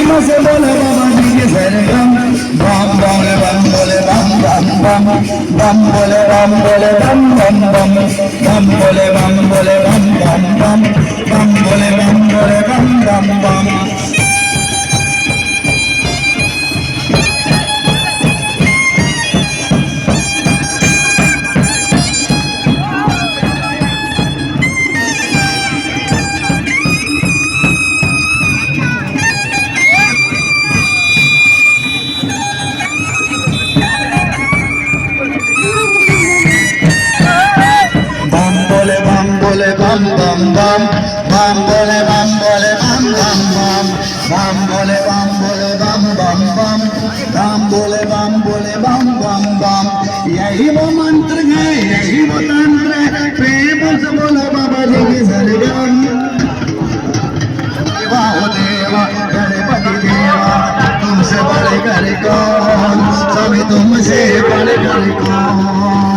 प्रेम से बोले बाबा जी के सरगम बम बोले बम बोले बम बम बम बम बोले बम बोले बम बम बम बम बोले बम बोले बम बम बम बम बोले बम बोले बम बम बम bam bam bam bam bole bam bole bam bam bam bam bole bam bole bam bam bam bam bole bam bole bam bam bam यही वो मंत्र है यही वो तंत्र है प्रेम से बोला बाबा जी के सरगम देवा हो देवा गणपति देवा तुमसे बड़े कर कौन सभी तुमसे बड़े कर कौन